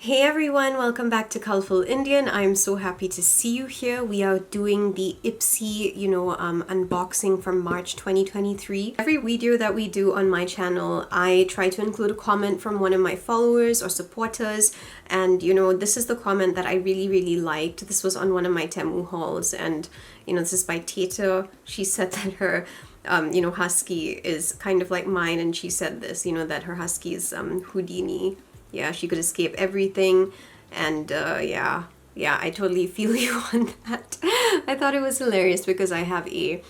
Hey everyone, welcome back to Colourful Indian. I'm so happy to see you here. We are doing the Ipsy, unboxing from March 2023. Every video that we do on my channel, I try to include a comment from one of my followers or supporters. And, this is the comment that I really liked. This was on one of my Temu hauls. And, this is by Tata. She said that her husky is kind of like mine. And she said this, that her husky is Houdini. Yeah, she could escape everything, and yeah, I totally feel you on that. I thought it was hilarious because I have a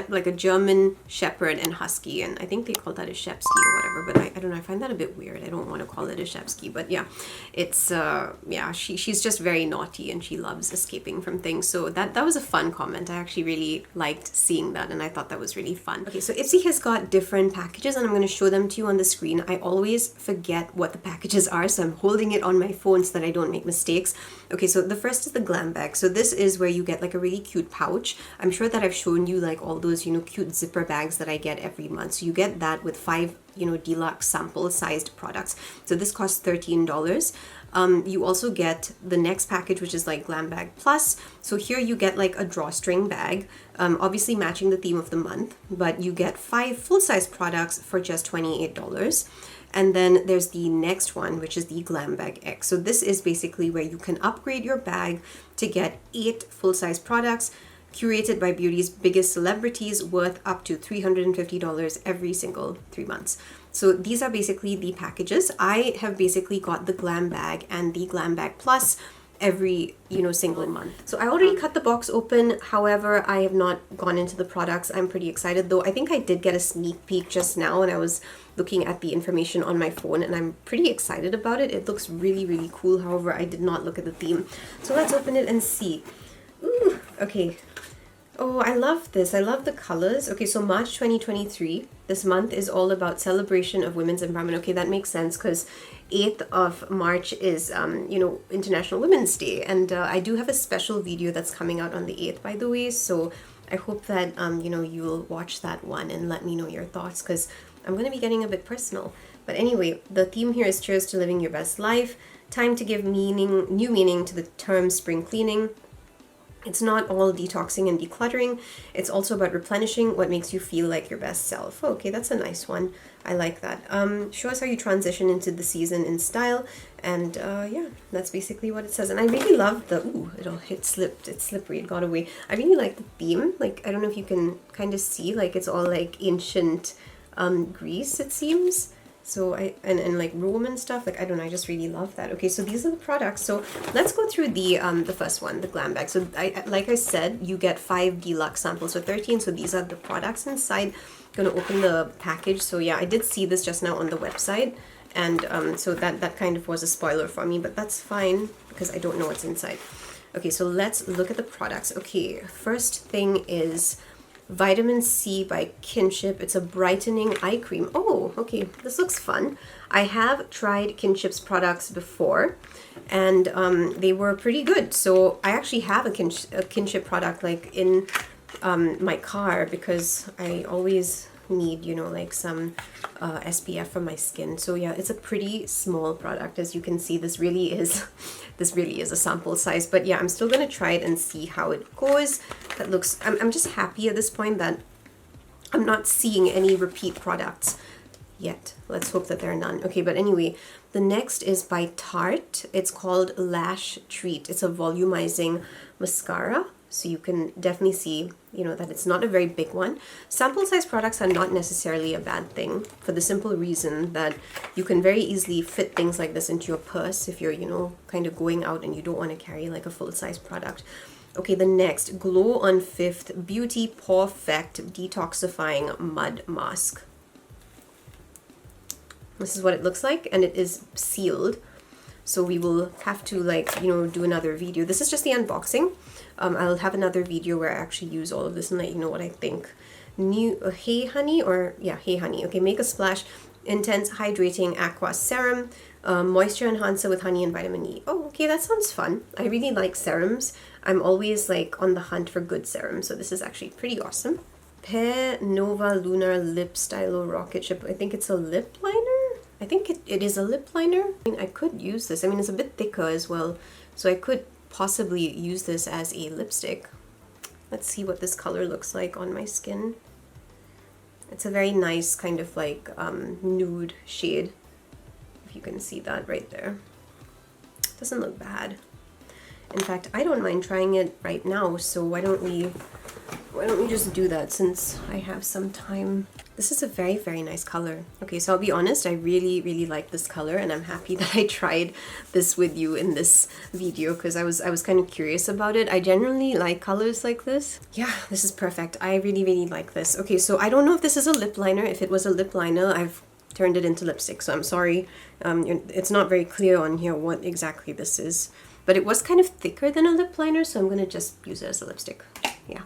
like a German Shepherd and Husky, and I think they call that a Shepsky or whatever, but I don't know, I find that a bit weird. I don't want to call it a Shepsky, but yeah, it's, she's just very naughty and she loves escaping from things, so that was a fun comment. I actually really liked seeing that, and I thought that was really fun. Okay, so Ipsy has got different packages, and I'm going to show them to you on the screen. I always forget what the packages are, so I'm holding it on my phone so that I don't make mistakes. Okay, so the first is the Glam bag. So this is where you get like a really cute pouch. I'm sure that I've shown you like all those, cute zipper bags that I get every month. So you get that with 5, deluxe sample sized products. So this costs $13. You also get the next package, which is like Glam Bag Plus. So here you get like a drawstring bag, obviously matching the theme of the month, but you get 5 full-size products for just $28. And then there's the next one, which is the Glam Bag X. So this is basically where you can upgrade your bag to get 8 full-size products curated by beauty's biggest celebrities, worth up to $350 every single 3 months. So these are basically the packages. I have basically got the Glam Bag and the Glam Bag Plus every single month. So I already cut the box open, however I have not gone into the products. I'm pretty excited though. I think I did get a sneak peek just now and I was looking at the information on my phone, and I'm pretty excited about it. It looks really cool. However, I did not look at the theme. So let's open it and see. Ooh, okay. Oh, I love this. I love the colors. Okay, so March 2023, this month is all about celebration of women's empowerment. Okay, that makes sense because 8th of March is, International Women's Day. And I do have a special video that's coming out on the 8th, by the way. So I hope that, you'll watch that one and let me know your thoughts, because I'm going to be getting a bit personal. But anyway, the theme here is cheers to living your best life. Time to give new meaning to the term spring cleaning. It's not all detoxing and decluttering. It's also about replenishing what makes you feel like your best self. Oh, okay, that's a nice one. I like that. Show us how you transition into the season in style. And yeah, that's basically what it says. And I really love the, it slipped. It's slippery. It got away. I really like the theme. Like, I don't know if you can kind of see, like it's all like ancient Greece, it seems. So and like Rome and stuff, like I don't know, I just really love that. Okay, so these are the products. So let's go through the first one, the Glam Bag. So like I said, you get 5 deluxe samples for 13. So these are the products inside. I'm gonna open the package. So yeah, I did see this just now on the website, and so that kind of was a spoiler for me, but that's fine because I don't know what's inside. Okay, so let's look at the products. Okay, first thing is Vitamin C by Kinship. It's a brightening eye cream. Oh, okay, this looks fun. I have tried Kinship's products before, and they were pretty good. So I actually have a Kinship product like in my car because I always need, like some SPF for my skin. So yeah, it's a pretty small product. As you can see, this really is a sample size, but yeah, I'm still gonna try it and see how it goes. That looks, I'm just happy at this point that I'm not seeing any repeat products yet. Let's hope that there are none. Okay, but anyway, the next is by Tarte. It's called Lash Treat. It's a volumizing mascara. So you can definitely see, that it's not a very big one. Sample size products are not necessarily a bad thing, for the simple reason that you can very easily fit things like this into your purse if you're, kind of going out and you don't want to carry like a full size product. Okay, the next, Glow on 5th Beauty Perfect Detoxifying Mud Mask. This is what it looks like, and it is sealed. So we will have to do another video. This is just the unboxing. I'll have another video where I actually use all of this and let you know what I think. Hey Honey, Hey Honey. Okay, Make a Splash Intense Hydrating Aqua Serum. Moisture Enhancer with honey and vitamin E. Oh, okay, that sounds fun. I really like serums. I'm always on the hunt for good serums, so this is actually pretty awesome. Pear Nova Lunar Lip Stylo Rocket Chip. I think it's a lip liner. I think it is a lip liner. I mean, I could use this. I mean, it's a bit thicker as well, so I could possibly use this as a lipstick. Let's see what this color looks like on my skin. It's a very nice kind of like nude shade, if you can see that right there. Doesn't look bad. In fact, I don't mind trying it right now, so why don't we just do that since I have some time. This is a very, very nice color. Okay, so I'll be honest, I really, really like this color, and I'm happy that I tried this with you in this video because I was kind of curious about it. I generally like colors like this. Yeah, this is perfect. I really, really like this. Okay, so I don't know if this is a lip liner. If it was a lip liner, I've turned it into lipstick, so I'm sorry. It's not very clear on here what exactly this is, but it was kind of thicker than a lip liner, so I'm gonna just use it as a lipstick. Yeah.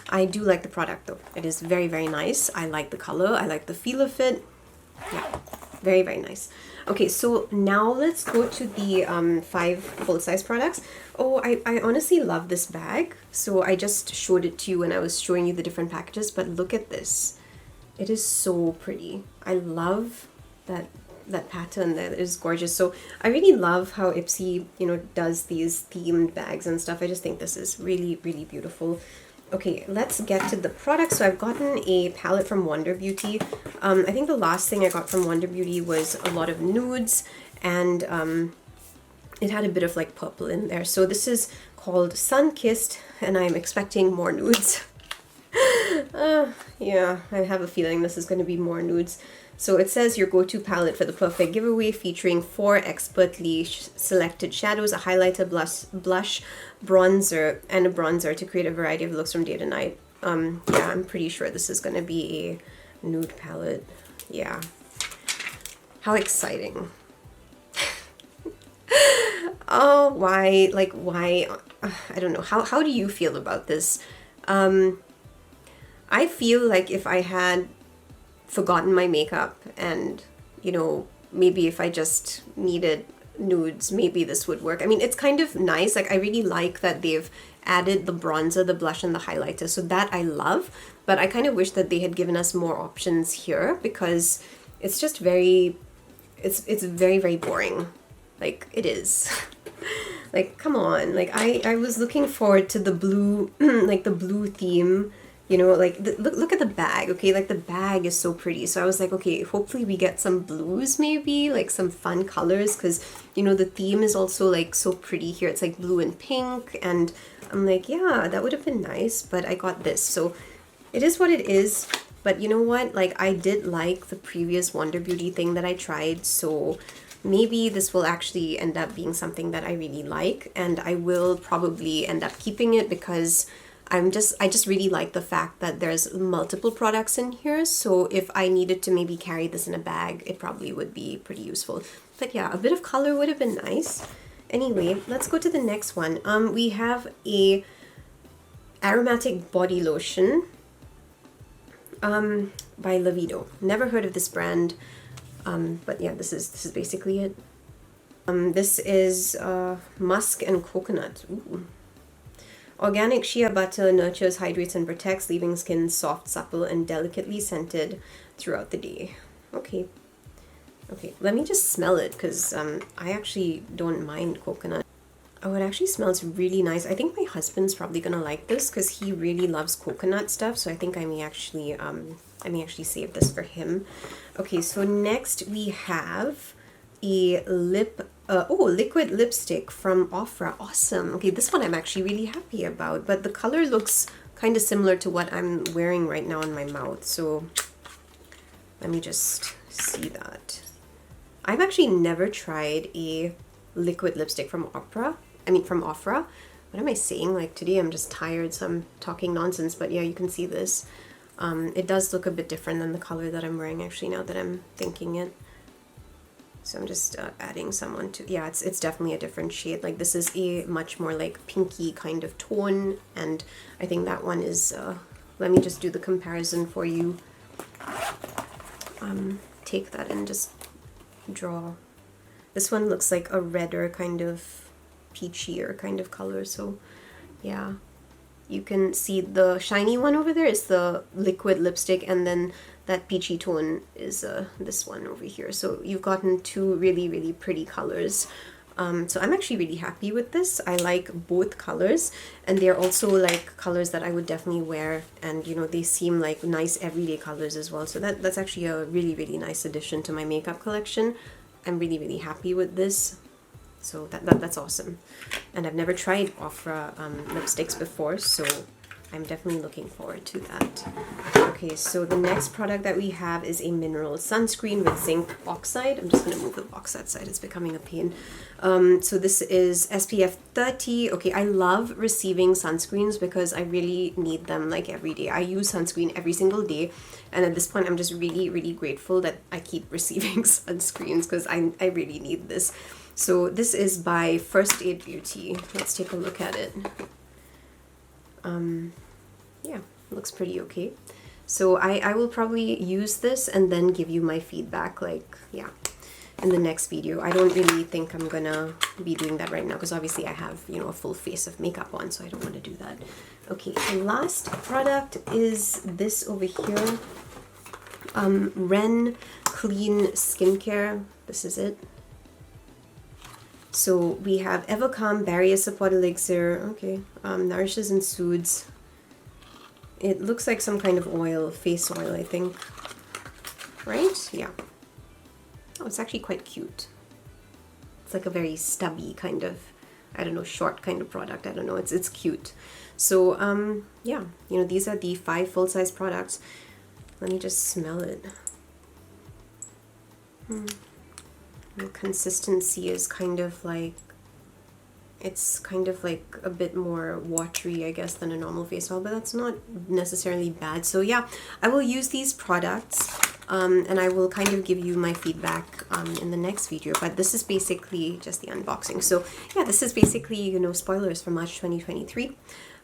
I do like the product though. It is very, very nice. I like the color. I like the feel of it. Yeah, very, very nice. Okay, so now let's go to the 5 full-size products. Oh, I honestly love this bag. So I just showed it to you when I was showing you the different packages, but look at this. It is so pretty. I love that pattern. That is gorgeous. So I really love how Ipsy, you know, does these themed bags and stuff. I just think this is really, really beautiful. Okay, let's get to the products. So I've gotten a palette from Wonder Beauty. I think the last thing I got from Wonder Beauty was a lot of nudes, and it had a bit of like purple in there. So this is called Sun Kissed, and I'm expecting more nudes. Yeah, I have a feeling this is going to be more nudes. So it says your go-to palette for the perfect giveaway, featuring 4 expertly selected shadows, a highlighter, blush, bronzer, and a bronzer to create a variety of looks from day to night. Yeah, I'm pretty sure this is going to be a nude palette. Yeah. How exciting. Oh, why? Like, why? I don't know. How do you feel about this? I feel like if I had forgotten my makeup and, you know, maybe if I just needed nudes, maybe this would work. I mean, it's kind of nice. Like, I really like that they've added the bronzer, the blush, and the highlighter. So that I love, but I kind of wish that they had given us more options here because it's just very, it's very, very boring. Like, it is. Like, come on. Like, I was looking forward to the blue, like the blue theme. You know, like, look at the bag, okay? Like, the bag is so pretty. So I was like, okay, hopefully we get some blues maybe, like some fun colors, because, you know, the theme is also, like, so pretty here. It's, like, blue and pink, and I'm like, yeah, that would have been nice, but I got this. So it is what it is, but you know what? Like, I did like the previous Wonder Beauty thing that I tried, so maybe this will actually end up being something that I really like, and I will probably end up keeping it because I just really like the fact that there's multiple products in here, so if I needed to maybe carry this in a bag, it probably would be pretty useful. But yeah, a bit of color would have been nice. Anyway, let's go to the next one. We have a aromatic body lotion by Lavido. Never heard of this brand, but yeah, this is basically it. This is musk and coconut. Ooh. Organic shea butter nurtures, hydrates, and protects, leaving skin soft, supple, and delicately scented throughout the day. Okay. Okay, let me just smell it, because I actually don't mind coconut. Oh, it actually smells really nice. I think my husband's probably gonna like this, because he really loves coconut stuff, so I think I may actually save this for him. Okay, so next we have a liquid lipstick from Ofra. Awesome. Okay, this one I'm actually really happy about, but the color looks kind of similar to what I'm wearing right now in my mouth, so let me just see that. I've actually never tried a liquid lipstick from Ofra. What am I saying? Like, today I'm just tired, so I'm talking nonsense, but yeah, you can see this. It does look a bit different than the color that I'm wearing actually, now that I'm thinking it. So I'm just adding someone to, yeah, it's definitely a different shade. Like, this is a much more like pinky kind of tone, and I think that one is, let me just do the comparison for you. Take that and just draw. This one looks like a redder kind of peachier kind of color, so yeah. You can see the shiny one over there is the liquid lipstick, and then that peachy tone is this one over here. So you've gotten two really, really pretty colors. So I'm actually really happy with this. I like both colors, and they're also like colors that I would definitely wear, and you know, they seem like nice everyday colors as well. So that's actually a really, really nice addition to my makeup collection. I'm really, really happy with this. So that's awesome. And I've never tried Ofra lipsticks before, so I'm definitely looking forward to that. Okay, so the next product that we have is a mineral sunscreen with zinc oxide. I'm just going to move the box outside, it's becoming a pain. So this is SPF 30. Okay, I love receiving sunscreens because I really need them like every day. I use sunscreen every single day, and at this point I'm just really, really grateful that I keep receiving sunscreens because I really need this. So this is by First Aid Beauty. Let's take a look at it. Yeah, looks pretty okay. So I will probably use this and then give you my feedback, like, yeah, in the next video. I don't really think I'm gonna be doing that right now because obviously I have, you know, a full face of makeup on, so I don't want to do that. Okay, the last product is this over here. Ren Clean Skincare. This is it. So we have Evercalm Barrier Support Elixir. Okay, nourishes and soothes. It looks like some kind of oil, face oil, I think. Right? Yeah. Oh, it's actually quite cute. It's like a very stubby kind of, I don't know, short kind of product. I don't know. It's cute. So yeah, you know, these are the 5 full-size products. Let me just smell it. The consistency is kind of like, it's kind of like a bit more watery, I guess, than a normal face oil, but that's not necessarily bad. So yeah, I will use these products and I will kind of give you my feedback in the next video, but this is basically just the unboxing. So yeah, this is basically, you know, spoilers for March 2023.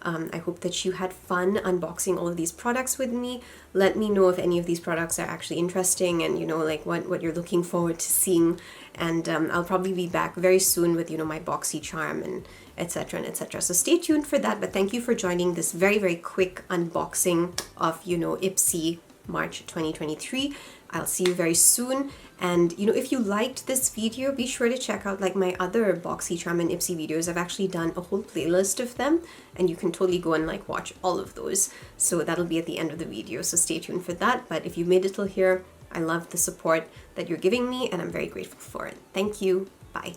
I hope that you had fun unboxing all of these products with me. Let me know if any of these products are actually interesting and, you know, like what you're looking forward to seeing. And I'll probably be back very soon with, you know, my Boxycharm and etc. and etc. So stay tuned for that. But thank you for joining this very, very quick unboxing of, you know, Ipsy March 2023. I'll see you very soon. And you know, if you liked this video, be sure to check out like my other Boxycharm and Ipsy videos. I've actually done a whole playlist of them, and you can totally go and like watch all of those. So that'll be at the end of the video, so stay tuned for that. But if you made it till here, I love the support that you're giving me and I'm very grateful for it. Thank you. Bye.